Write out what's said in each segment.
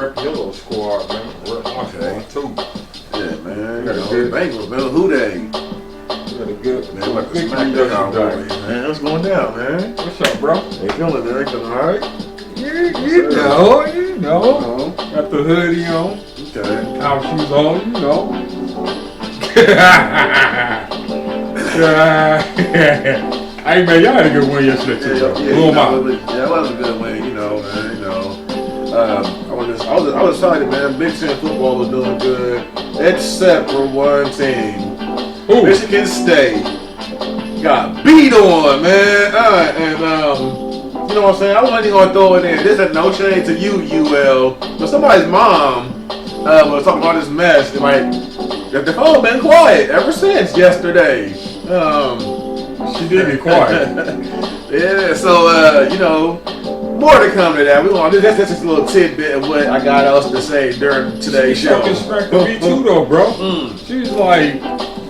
rep Yellow Squad, man. Rep my squad too. Yeah, man. Got a good Bengals, man. Who they? Got a good Man, like to victory smack that out, yesterday. man. What's going down, man? What's up, bro? They feeling it? They feeling all right? You know. Got the hoodie on, Okay. house shoes on, you know. Hey man, y'all had a good win yesterday too, bro. Blew 'em out. Yeah, it was a good win, man. I was excited, man. Big Ten football was doing good, except for one team. Ooh. Michigan State got beat on, man. You know what I'm saying? I wasn't even gonna throw it in. This is no shade to you, UL, but somebody's mom was talking about this mess. Like, the phone been quiet ever since yesterday. She did get quiet. Yeah, so more to come to that. That's just a little tidbit of what I got else to say during today's She show. fucking smacked me too though, bro. Mm. She was like,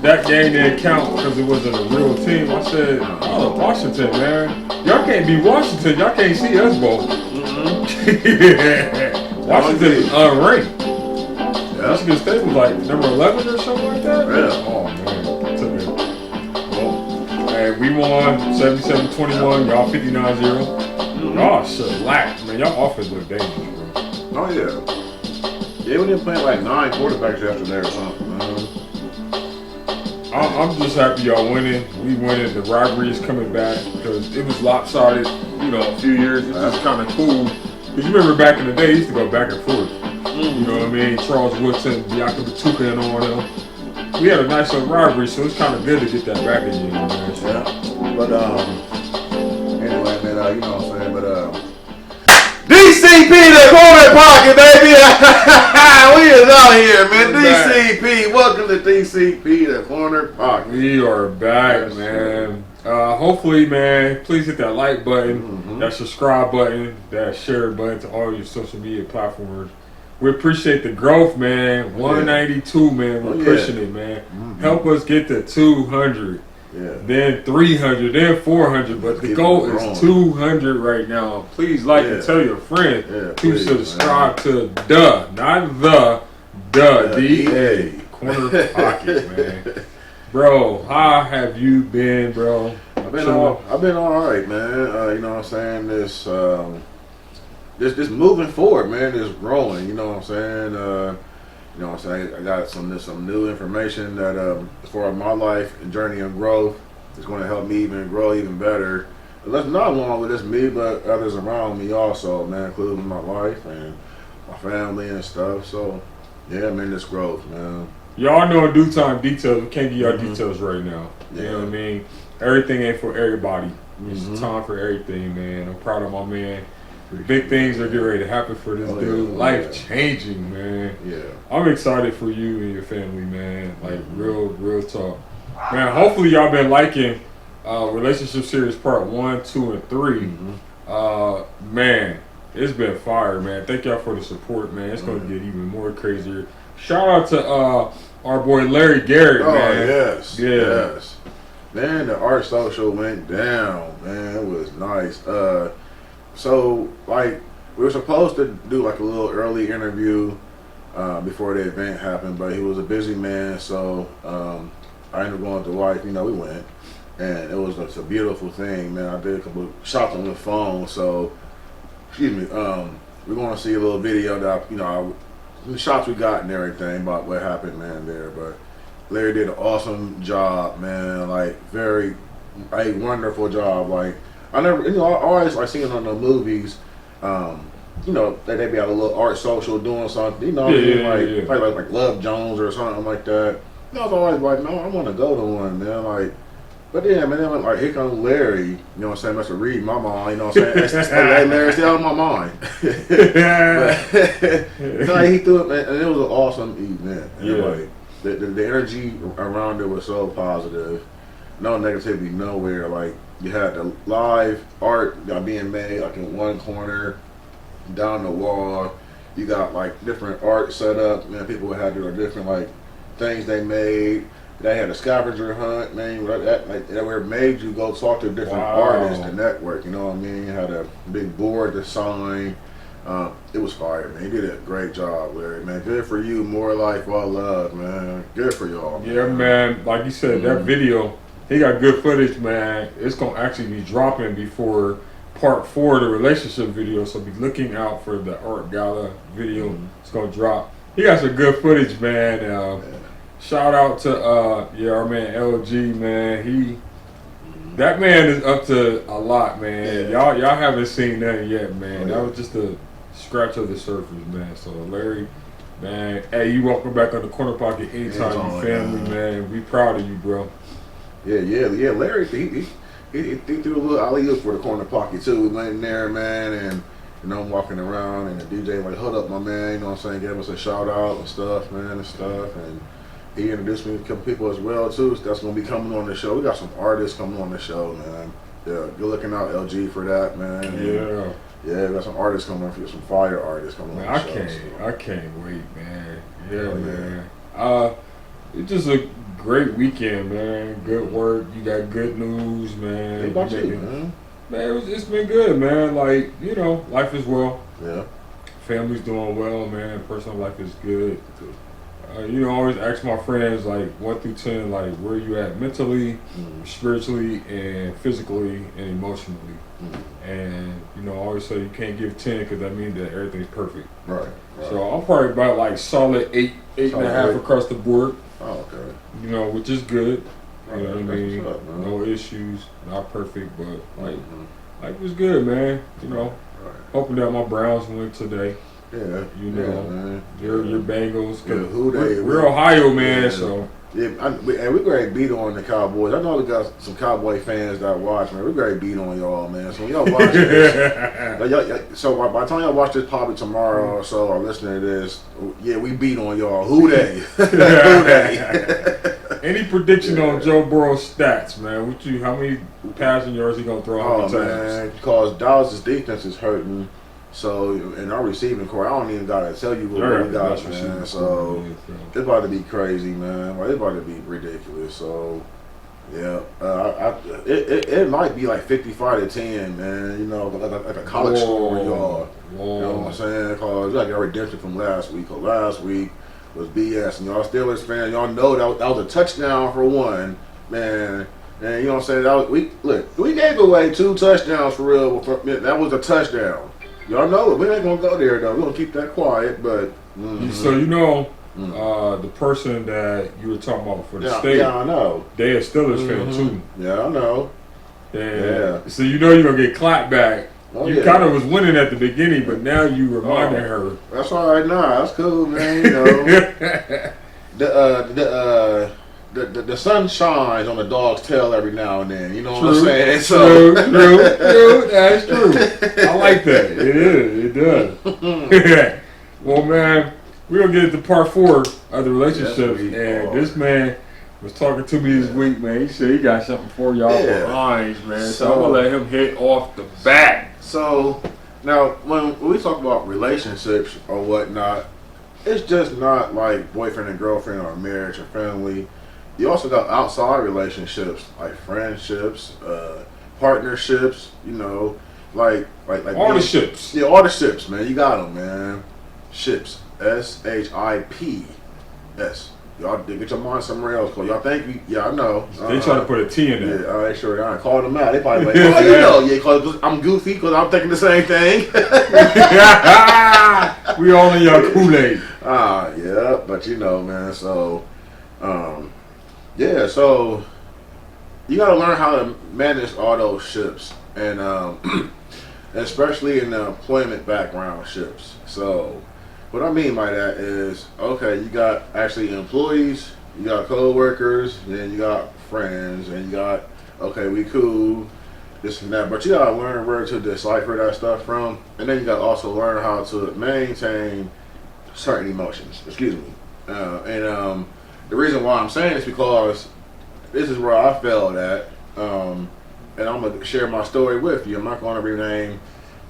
that game didn't count because it wasn't a real team. I said, oh, Washington, man. Y'all can't be Washington. Y'all can't see us both. Mm-hmm. Washington is unranked. Yeah. Michigan State was like number 11 or something like that. Yeah. Oh, man. Took it. Well, hey, we won 77-21. Y'all 59-0. Y'all shellacked, man. Y'all offense look dangerous, bro. Oh yeah. Yeah, we didn't play like 9 quarterbacks yesterday or something, man. I'm just happy y'all winning. We winning. The rivalry is coming back because it was lopsided, a few years. It's just kind of cool. Because you remember back in the day, it used to go back and forth. You know what I mean? Charles Woodson, Bianca Batuka and all them. We had a nice little rivalry, so it's kind of good to get that back again, man. So. Yeah. But anyway, man, you know what I'm saying, but DCP, the corner pocket, baby. We is out here, man. DCP, welcome to DCP, the corner pocket. We are back, Yes, man. Hopefully, man, please hit that like button, that subscribe button, that share button to all your social media platforms. We appreciate the growth, man. 192, man. We're pushing it, man. Help us get to 200. Yeah. Then 300, then 400, but the goal is 200 right now. Please like and tell your friends to subscribe to not the DA Corner Pocket, man. Bro, how have you been, bro? I've been all right, man. You know what I'm saying? This moving forward, man, is growing. You know what I'm saying? I got some new information that for my life and journey and growth is going to help me even grow even better. Not along with just me, but others around me also, man, including my wife and my family and stuff. So, yeah, man, this growth, man. Y'all know in due time details. We can't give y'all details right now. You know what I mean? Everything ain't for everybody. It's time for everything, man. I'm proud of my man. Big things are getting ready to happen for this dude. Life changing, man. Yeah. I'm excited for you and your family, man. Like real talk. Man, hopefully y'all been liking Relationship Series Part 1, 2, and 3. Man, it's been fire, man. Thank y'all for the support, man. It's gonna get even more crazier. Shout out to our boy Larry Garrett, man. Yes. Man, the art social went down, man. It was nice. So, like, we were supposed to do like a little early interview before the event happened, but he was a busy man, so I ended up going with the wife. We went, and it was just a beautiful thing, man. I did a couple of shots on the phone, so excuse me. We're going to see a little video that the shots we got and everything about what happened, man. There, but Larry did an awesome job, man. Like a wonderful job. Like. I never, I always like seeing on the movies, that they be at a little art social doing something, like Love Jones or something like that. I was always like, no, I want to go to one, man. Like, but yeah, man, then like here comes Larry, you know what I'm saying? Must have read my mind, you know what I'm saying? That's Larry's still on my mind. But, he threw it, man, and it was an awesome event. Like, the energy around it was so positive. No negativity nowhere. Like, you had the live art being made like in one corner, down the wall. You got like different art set up. Man, people had their different like things they made. They had a scavenger hunt, man. That where it made you go talk to different artists and network. You know what I mean? You had a big board to sign. It was fire, man. You did a great job, Larry, man. Good for you. More life, all love, man. Good for y'all. Yeah, man. Like you said, that video, he got good footage, man. It's gonna actually be dropping before part 4 of the relationship video, so be looking out for the art gala video. It's gonna drop. He got some good footage, man. Shout out to our man LG, man. That man is up to a lot, man. Y'all haven't seen that yet, man. That was just a scratch of the surface, man. So Larry, man, hey, you welcome back on the Corner Pocket anytime, you family, man. We proud of you, bro. Yeah. Larry, he threw a little alley-oop for the Corner Pocket too. We went in there, man, and I'm walking around, and the DJ like, hold up, my man. You know what I'm saying? Gave us a shout out and stuff, man, and he introduced me to a couple people as well too. So that's gonna be coming on the show. We got some artists coming on the show, man. Yeah, good looking out, LG, for that, man. Yeah, we got some artists coming for some fire artists coming on the show. I can't wait, man. Yeah, man. It's just a great weekend, man. Good work. You got good news, man. What about you, man? Man, it's been good, man. Like, life is well. Yeah. Family's doing well, man. Personal life is good. I always ask my friends, like, 1 through 10, like, where you at mentally, spiritually, and physically, and emotionally. And, I always say you can't give 10 because that means that everything's perfect. Right. So I'm probably about, like, solid 8 and a half across the board. Oh, okay. Which is good. You know what I mean? Up, no issues, not perfect, but, like, life was good, man. Hoping that my Browns win today. Yeah, man. Your Bengals. Who they? We're Ohio, man. So and we great beat on the Cowboys. I know we got some Cowboy fans that watch, man. We great beat on y'all, man. So when y'all watch this, so by the time y'all watch this probably tomorrow or so, or listening to this, we beat on y'all. Who they? Who they? Any prediction on Joe Burrow's stats, man? How many passing yards he gonna throw? Oh man, because Dallas' defense is hurting. So in our receiving core, I don't even gotta tell you what we got, man. So it's about to be crazy, man. It's about to be ridiculous. So yeah, it might be like 55-10, man. Like a college score, y'all. You know what I'm saying? Because like our redemption from last week. Cause last week was BS, and y'all Steelers fans, y'all know that was a touchdown for one, man. And you know what I'm saying? We gave away 2 touchdowns for real. That was a touchdown. Y'all know it. We ain't gonna go there though. We're gonna keep that quiet. But so the person that you were talking about for the state, I know. They a Steelers fan too. Yeah, I know. So you're gonna get clapped back. You kind of was winning at the beginning, but now you reminding her. That's all right. Nah, that's cool, man. The sun shines on the dog's tail every now and then. You know what I'm saying? True. That's true. I like that. It does. Well, man, we're going to get into part 4 of the relationship. This man was talking to me this week, man. He said he got something for y'all behind, man. So I'm going to let him hit off the bat. So, now, when we talk about relationships or whatnot, it's just not like boyfriend and girlfriend or marriage or family. You also got outside relationships, like friendships, partnerships, like all the ships. Yeah, all the ships, man. You got them, man. Ships. SHIPS. Y'all get your mind somewhere else. Cause y'all think I know. They try to put a T in there. Yeah, I sure I called them out. They probably like, cause I'm goofy, cause I'm thinking the same thing. We all in your Kool-Aid. Yeah, but man. So, so you gotta learn how to manage all those ships, and especially in the employment background ships. So, what I mean by that is, you got actually employees, you got co-workers, then you got friends, and you got, we cool, this and that. But you gotta learn where to decipher that stuff from, and then you gotta also learn how to maintain certain emotions. Excuse me. The reason why I'm saying this because this is where I failed at, and I'm gonna share my story with you. I'm not gonna rename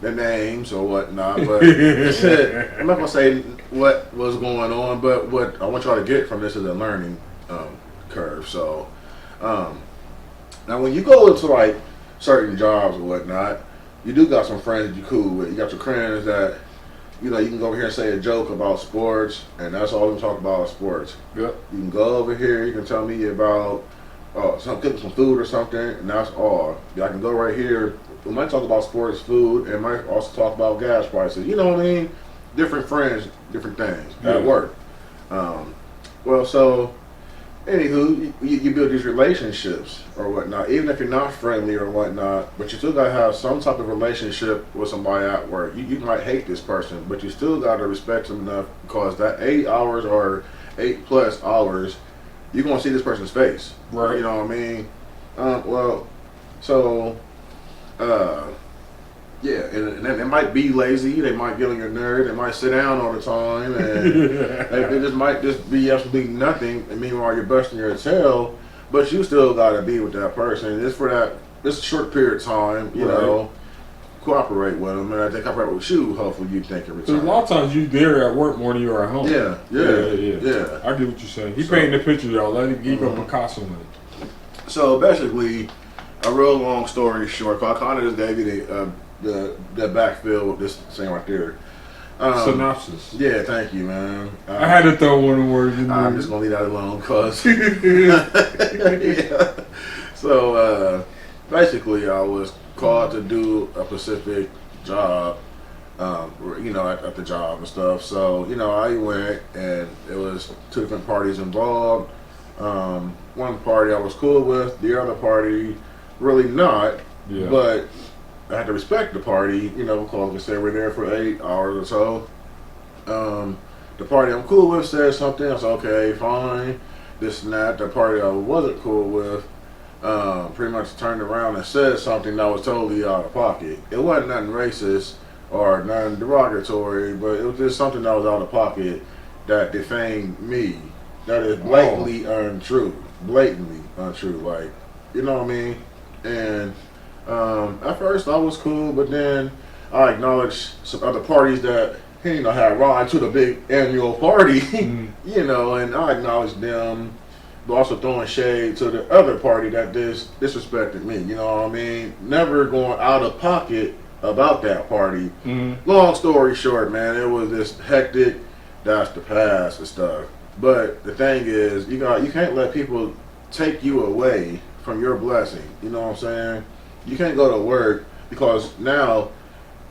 the names or whatnot, but I'm not gonna say what was going on, but what I want y'all to get from this is a learning curve. So now when you go into like certain jobs or whatnot, you do got some friends that you cool with. You got your friends that you know, you can go over here and say a joke about sports, and that's all we talk about is sports. Yep. You can go over here, you can tell me about cooking some food or something, and that's all. I can go right here. We might talk about sports, food, and might also talk about gas prices. You know what I mean? Different friends, different things at work. Well, so anywho, you build these relationships or whatnot, even if you're not friendly or whatnot, but you still gotta have some type of relationship with somebody at work. You might hate this person, but you still gotta respect them enough because that 8 hours or 8+ hours, you're gonna see this person's face. Right. You know what I mean? Well, so, yeah, and they might be lazy. They might get on your nerve. They might sit down all the time, and they just might just be absolutely nothing. And meanwhile, you're busting your tail, but you still gotta be with that person. It's for that. It's a short period of time, you know. Cooperate with them, and they cooperate with you. Hopefully, you think every time. Because a lot of times you there at work more than you are at home. Yeah. I get what you're saying. He painting the picture, y'all. Let him go Picasso with it. So basically, a real long story short, I kind of just gave you the backfill with this thing right there. Synopsis. Yeah, thank you, man. I had to throw one of the words in there. I'm just gonna leave that alone, cause. Yeah. So basically, I was called to do a specific job, you know, at the job and stuff. So you know, I went, and it was 2 different parties involved. One party I was cool with, the other party really not. Yeah. But I had to respect the party, you know, because we said we're there for 8 hours or so. The party I'm cool with said something. I said, okay, fine, this and that. The party I wasn't cool with pretty much turned around and said something that was totally out of pocket. It wasn't nothing racist or nothing derogatory, but it was just something that was out of pocket that defamed me. That is blatantly untrue. Blatantly untrue. Like, you know what I mean? And at first I was cool, but then I acknowledged some other parties that, you know, had ride to the big annual party, you know, and I acknowledged them, but also throwing shade to the other party that disrespected me, you know what I mean? Never going out of pocket about that party. Long story short, man, it was just hectic. That's the past and stuff. But the thing is, you can't let people take you away from your blessing. You know what I'm saying? You can't go to work because now,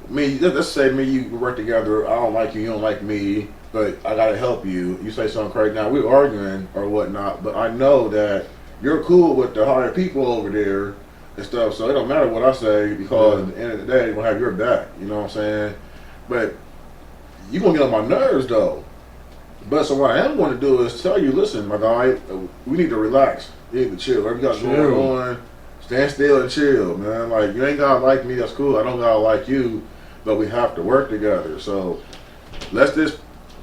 let's say me, you work together. I don't like you, you don't like me, but I gotta help you. You say something crazy. Now we're arguing or whatnot, but I know that you're cool with the higher people over there and stuff. So it don't matter what I say because at the end of the day, they're gonna have your back. You know what I'm saying? But you gonna get on my nerves though. But so what I am going to do is tell you, listen, my guy, we need to relax. You need to chill. Whatever you got going on, stand still and chill, man. Like, you ain't gotta like me, that's cool. I don't gotta like you, but we have to work together. So let's just,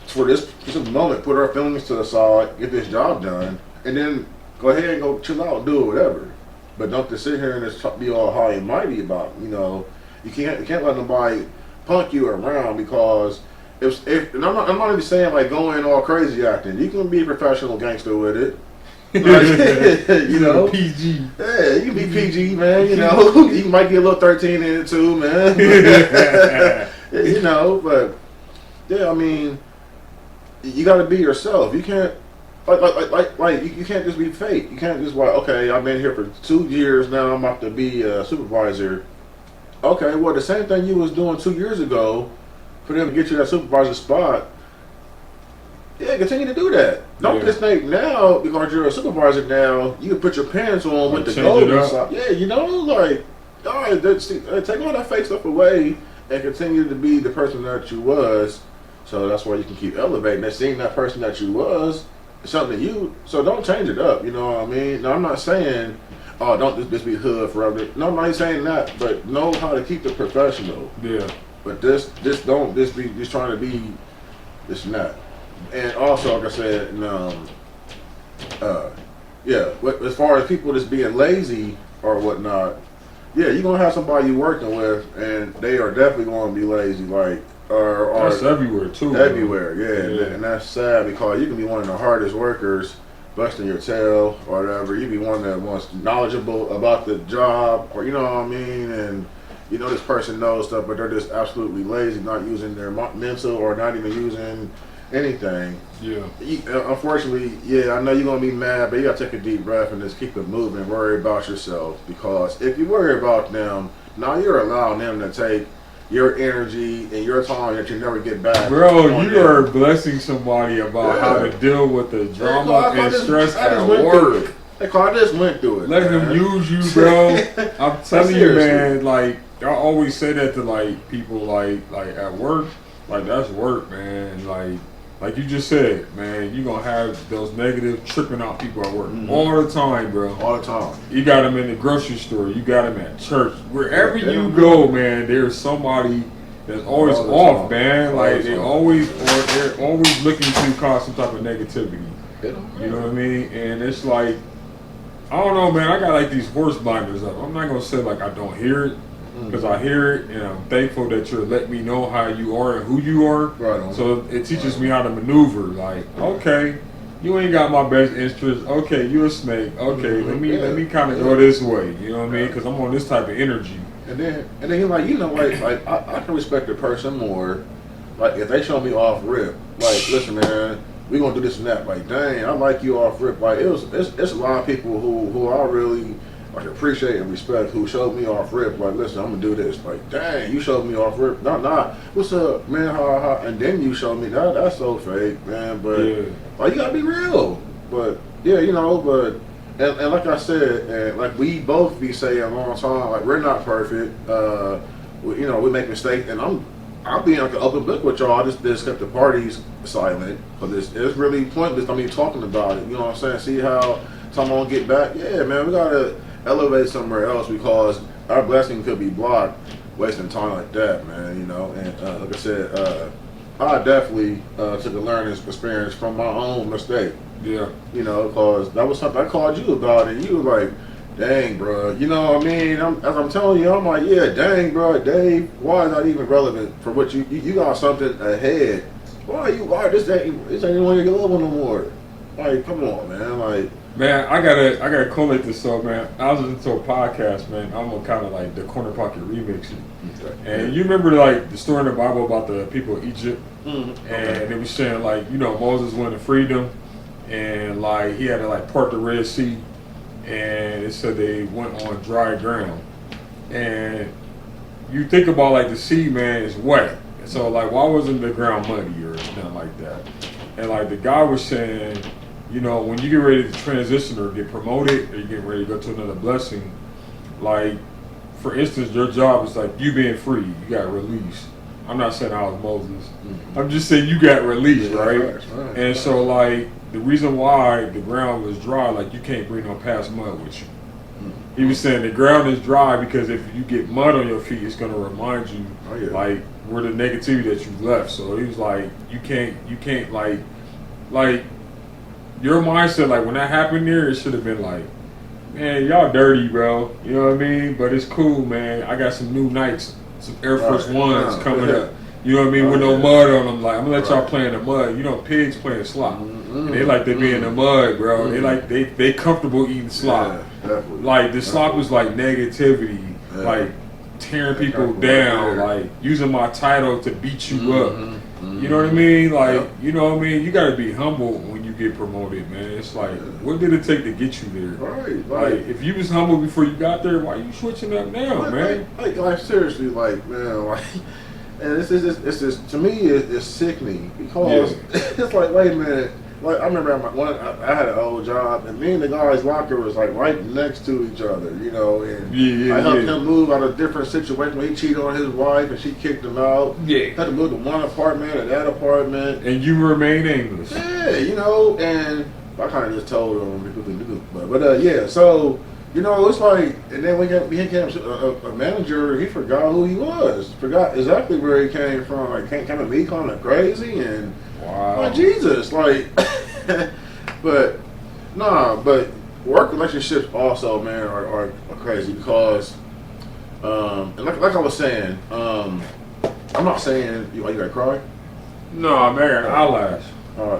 for this moment, put our feelings to the side, get this job done, and then go ahead and go chill out, do whatever. But don't just sit here and just be all high and mighty about, you know, you can't let nobody punk you around because. And I'm not even saying like going all crazy acting. You can be a professional gangster with it, like, you know. PG. Yeah, you can be PG, man. You know, you might get a little 13 in it too, man. You know, but yeah, I mean, you got to be yourself. You can't like you can't just be fake. You can't just like, okay, I've been here for 2 years now. I'm about to be a supervisor. Okay, well, the same thing you was doing 2 years ago. For them to get you that supervisor spot, yeah, continue to do that. Don't just think now because you're a supervisor now, you can put your pants on with the golden side. Yeah, you know, like, all right, take all that fake stuff away and continue to be the person that you was. So that's why you can keep elevating. They're seeing that person that you was, something you. So don't change it up. You know what I mean? Now I'm not saying, oh, don't just be hood forever. No, I'm not saying that, but know how to keep it professional. Yeah. But don't be just trying to be this and that. And also, like I said, yeah, as far as people just being lazy or whatnot, yeah, you're gonna have somebody you're working with, and they are definitely gonna be lazy. Like, or that's everywhere too. Everywhere, yeah. And that's sad because you can be one of the hardest workers, busting your tail or whatever. You be one that wants knowledgeable about the job, or you know what I mean, and you know this person knows stuff, but they're just absolutely lazy, not using their mental or not even using anything. Yeah. Unfortunately, yeah, I know you're gonna be mad, but you gotta take a deep breath and just keep it moving. Worry about yourself, because if you worry about them, now you're allowing them to take your energy and your time that you never get back. Bro, you are blessing somebody about how to deal with the drama and stress at work. I just went through it. Let him use you, bro. I'm telling you, man. Like I always say that to like people, like at work. Like that's work, man. Like you just said, man. You gonna have those negative, tripping out people at work all the time, bro. All the time. You got them in the grocery store. You got them at church. Wherever you go, man, there's somebody that's always off, man. Like they're always looking to cause some type of negativity. You know what I mean? And it's like, I don't know, man. I got like these horse blinders up. I'm not gonna say like I don't hear it, because I hear it, and I'm thankful that you're letting me know how you are and who you are. Right on. So it teaches me how to maneuver. Like, okay, you ain't got my best interest. Okay, you a snake. Okay, let me kind of go this way. You know what I mean? Because I'm on this type of energy. And then you're like, you know, like I can respect a person more, like if they show me off rip. Like, listen, man, we gonna do this and that. Like, dang, I like you off rip. Like, it's a lot of people who I really like appreciate and respect, who showed me off rip. Like, listen, I'm gonna do this. Like, dang, you showed me off rip. Nah, what's up, man? Ha. And then you showed me that's so fake, man. But like, you gotta be real. But yeah, you know, but and like I said, and like we both be saying a long time, like we're not perfect. You know, we make mistakes, and I'm being like an open book with y'all. Just kept the parties silent, because it's really pointless. I mean, talking about it. You know what I'm saying? See how someone get back? Yeah, man, we gotta elevate somewhere else, because our blessing could be blocked wasting time like that, man. You know, and like I said, I definitely took a learning experience from my own mistake. Yeah. You know, because that was something I called you about, and you were like, dang, bro. You know what I mean? As I'm telling you, I'm like, yeah, dang, bro, Dave, why is that even relevant for what you got something ahead? Why this ain't one of your level no more? Like, come on, man. Like, man, I gotta collate this up, man. I was listening to a podcast, man. I'm gonna kind of like the Corner Pocket remix it. Okay. And you remember like the story in the Bible about the people of Egypt, and they were saying like, you know, Moses went to freedom, and like he had to like part the Red Sea, and it said they went on dry ground. And you think about like the sea, man, is wet. So like, why wasn't the ground muddy or nothing like that? And like the guy was saying, you know, when you get ready to transition or get promoted, or you get ready to go to another blessing, like, for instance, your job is like you being free, you got released. I'm not saying I was Moses. I'm just saying you got released, right? And so, like, the reason why the ground was dry, like, you can't bring no past mud with you. He was saying the ground is dry because if you get mud on your feet, it's going to remind you, like, where the negativity that you left. So he was like, you can't, like, your mindset, like, when that happened there, it should have been like, man, y'all dirty, bro. You know what I mean? But it's cool, man. I got some new Nikes, some Air Force Ones coming up. You know what I mean? With no mud on them. Like, I'm going to let y'all play in the mud. You know, pigs playing slop. And they like to be in the mud, bro. They like, they comfortable eating slop. Like, the slop was like negativity, like tearing people down, like using my title to beat you up. You know what I mean? Like, you know what I mean? You got to be humble when you get promoted, man. It's like, what did it take to get you there? Like, if you was humble before you got there, why are you switching up now, man? Like seriously, like, man, like, and it's just, to me, it's sickening, because it's like, wait a minute. Like, I remember I had an old job, and me and the guy's locker was like right next to each other, you know, and I helped him move out of a different situation when he cheated on his wife and she kicked him out. Had to move to one apartment and that apartment. And you remain English. Yeah, you know, and I kind of just told him, but yeah, so, you know, it's like, and then when he became a manager, he forgot who he was, forgot exactly where he came from, like, came at me kind of crazy, and like, Jesus, like, but work relationships also, man, are crazy, because, and like I was saying, I'm not saying you gotta cry. No, man, I got an eyelash.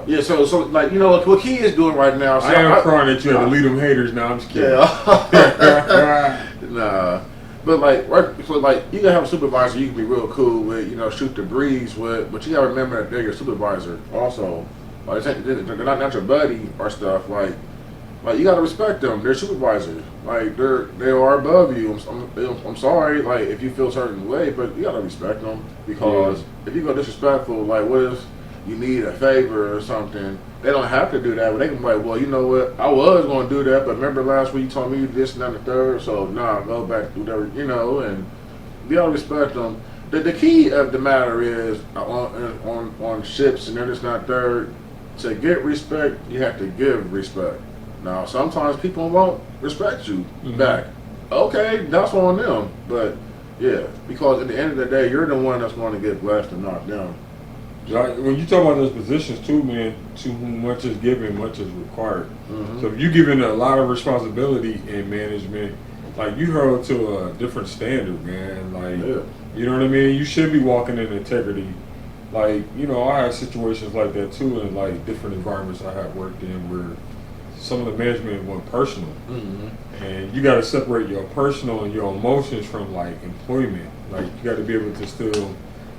Yeah, so like, you know what Key is doing right now. So I am crying that you had to lead them haters now. I'm just kidding. Yeah. Nah, But like, so like, you can have a supervisor you can be real cool with, shoot the breeze with, but you gotta remember that they're your supervisor also. Like, they're not your buddy or stuff. Like you gotta respect them. They're supervisors. Like they are above you. I'm sorry. Like if you feel a certain way, but you gotta respect them because if you go disrespectful, like what if you need a favor or something? They don't have to do that, but they can be like, well, you know what? I was going to do that, but remember last week you told me this and that and the third, so nah, go back to whatever, and you gotta respect them. The key of the matter is on ships and this not third. To get respect, you have to give respect. Now, sometimes people won't respect you back. Okay, that's on them. But, yeah, because at the end of the day, you're the one that's going to get blessed and knocked down. When you talk about those positions too, man, to whom much is given, much is required. So if you're given a lot of responsibility in management, like you held to a different standard, man. Like, you know what I mean? You should be walking in integrity. Like, I had situations like that too in like different environments I had worked in where some of the management went personal, and you got to separate your personal and your emotions from like employment. Like you got to be able to still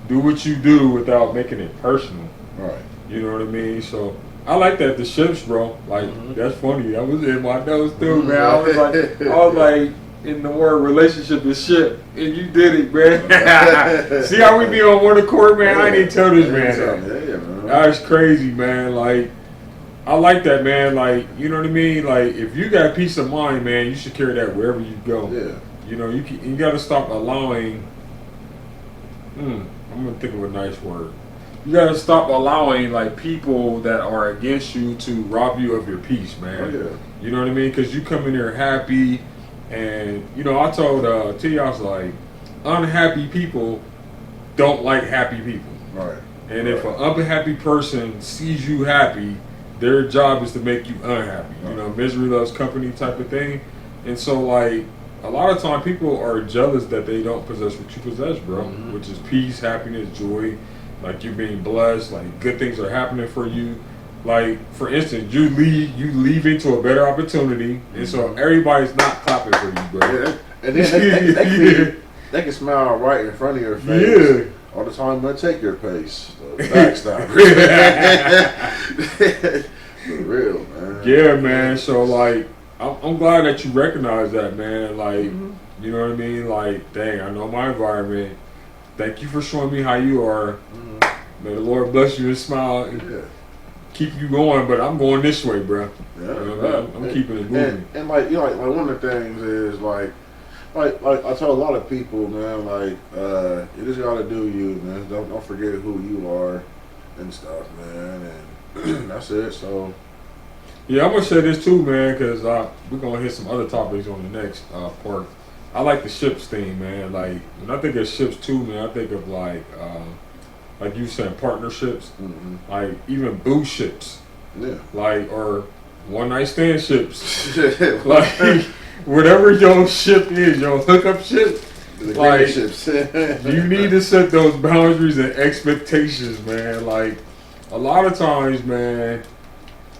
do what you do without making it personal. Right. You know what I mean? So I like that the ships, bro. Like that's funny. I was in my nose too, man. I was like in the word relationship is ship, and you did it, man. See how we be on one accord, man? I didn't tell this man. That's crazy, man. Like. I like that, man. Like, you know what I mean? Like, if you got peace of mind, man, you should carry that wherever you go. Yeah. You got to stop allowing. I'm gonna think of a nice word. You got to stop allowing like people that are against you to rob you of your peace, man. Oh, yeah. You know what I mean? Because you come in here happy, and I told T, I was like, unhappy people don't like happy people. Right. And if an unhappy person sees you happy, their job is to make you unhappy, misery loves company type of thing. And so, like, a lot of time people are jealous that they don't possess what you possess, bro, which is peace, happiness, joy, like you're being blessed, like good things are happening for you. Like, for instance, you leave into a better opportunity, and so everybody's not clapping for you, bro. Yeah. And then they can smile right in front of your face. Yeah. All the time, but take your pace. Backstab. For real, man. Yeah, man. So, like, I'm glad that you recognize that, man. Like, you know what I mean? Like, dang, I know my environment. Thank you for showing me how you are. May the Lord bless you and smile and keep you going. But I'm going this way, bro. Yeah, I'm keeping it moving. And like, like one of the things is like I tell a lot of people, man, like, you just gotta do you, man. Don't forget who you are and stuff, man. And that's it. So. Yeah, I'm gonna say this too, man, because we're gonna hit some other topics on the next part. I like the ships thing, man. Like when I think of ships too, man, I think of like you said, partnerships, like even boo ships, like or one night stand ships, like. Whatever your ship is, your hookup ship, like you need to set those boundaries and expectations, man. Like a lot of times, man,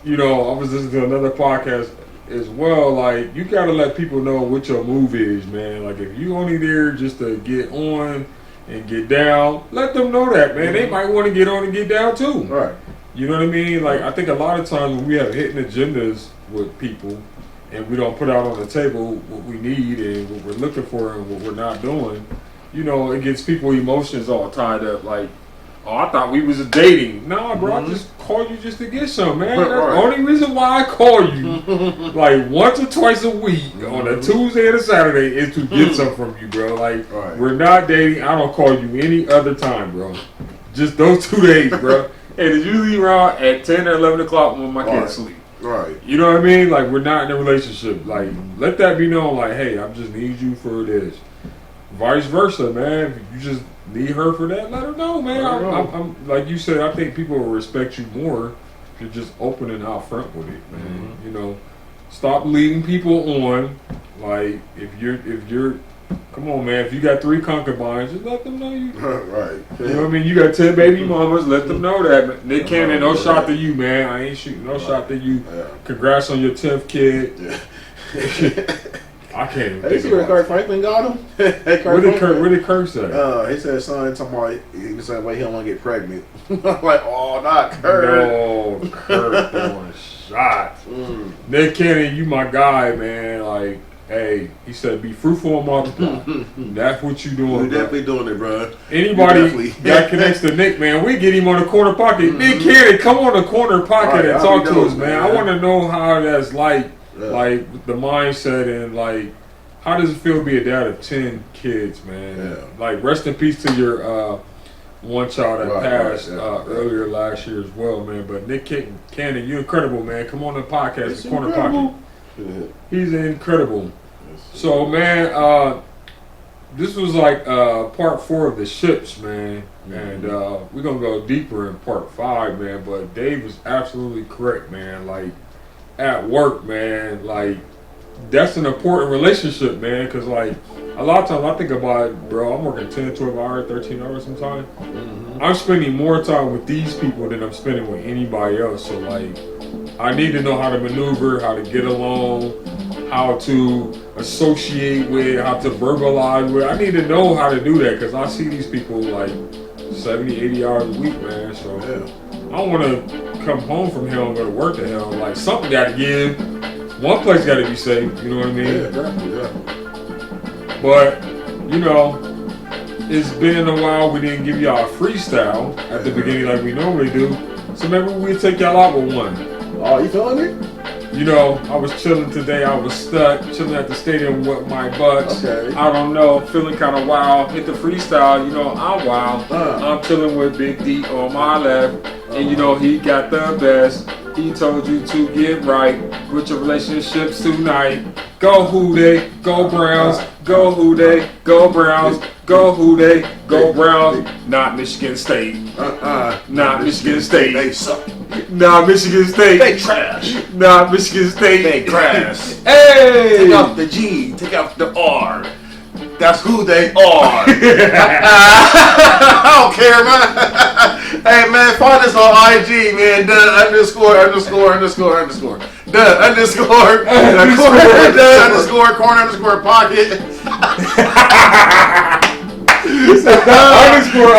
I was listening to another podcast as well. Like you gotta let people know what your move is, man. Like if you only there just to get on and get down, let them know that, man. They might want to get on and get down too. Right. You know what I mean? Like I think a lot of times when we have hidden agendas with people, and we don't put out on the table what we need and what we're looking for and what we're not doing, it gets people emotions all tied up. Like, oh, I thought we was dating. Nah, bro, I just called you just to get some, man. That's the only reason why I call you, like once or twice a week on a Tuesday and a Saturday, is to get some from you, bro. Like, we're not dating. I don't call you any other time, bro. Just those 2 days, bro. And it's usually around at 10 or 11 o'clock when my kids sleep. Right. You know what I mean? Like, we're not in a relationship. Like, let that be known. Like, hey, I just need you for this. Vice versa, man. If you just need her for that, let her know, man. I'm like you said, I think people will respect you more if you're just open and out front with it, man. Stop leading people on. Like, if you're come on, man. If you got 3 concubines, just let them know you. Right. You know what I mean? You got 10 baby mamas. Let them know that. Nick Cannon, no shot to you, man. I ain't shooting no shot to you. Congrats on your 10th kid. I can't even Hey, think see where about Kirk it. Franklin got him? Hey, What did Kirk say? He said something talking about he was saying, wait, he don't want to get pregnant. I'm like, oh, not Kirk. No, Kirk throwing shots. Mm. Nick Cannon, you my guy, man. Like, hey, he said, be fruitful and multiply. That's what you doing, We're bro. definitely doing it, bro. Anybody that connects to Nick, man, we get him on the corner pocket. Nick Cannon, come on the corner pocket Right, and I'll talk be to dope, us, man. man. I want to know how that's like Yeah. the mindset and like, how does it feel to be a dad of 10 kids, man? Yeah. Like, rest in peace to your one child that Right, passed yeah. earlier last year as well, man. But Nick Cannon, you're incredible, man. Come on the podcast, It's the corner incredible. pocket. He's incredible. It's- So, man, this was like part 4 of the ships, man. And we're going to go deeper in part 5, man. But Dave was absolutely correct, man. Like, at work, man, like, that's an important relationship, man. Because, like, a lot of times I think about it, bro, I'm working 10, 12 hours, 13 hours sometimes. I'm spending more time with these people than I'm spending with anybody else. So, like, I need to know how to maneuver, how to get along, how to associate with, how to verbalize with. I need to know how to do that because I see these people like 70, 80 hours a week, man. So Yeah. I don't want to come home from hell and go to work to hell. Like, something got to give. One place got to be safe, you know what I mean? Yeah, definitely. But, you know, it's been a while. We didn't give y'all a freestyle at the beginning like we normally do. So maybe we'll take y'all out with one. Oh, you feeling it? You know, I was chilling today. I was stuck chilling at the stadium with my bucks. Okay. I don't know, feeling kind of wild. Hit the freestyle. You know, I'm wild. I'm chilling with Big D on my left, and you know he got the best. He told you to get right with your relationships tonight. Go Who They, go Browns. Go Who They, go Browns. Go Who They, go Browns. Not Michigan State. Not Michigan State. They suck. Not Michigan State. They trash. Not Michigan State. They grass. Hey! Take out the G. Take out the R. That's who they are. I don't care, man. Hey, man, find us on IG, man. Dun _____. Dun underscore. Dun underscore corner underscore pocket. Underscore.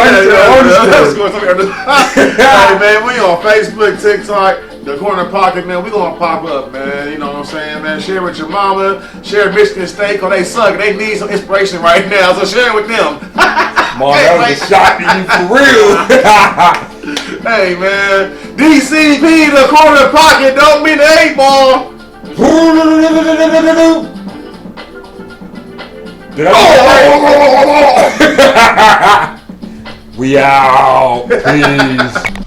Hey, man, we on Facebook, TikTok, the corner pocket, man. We gonna pop up, man. You know what I'm saying, man. Share with your mama. Share Michigan State, cause they suck. They need some inspiration right now, so share it with them. Mom, that was a shot to you for real. Hey, man. DCP, the corner pocket, don't mean the 8 ball. Did I do it right? We out. Peace.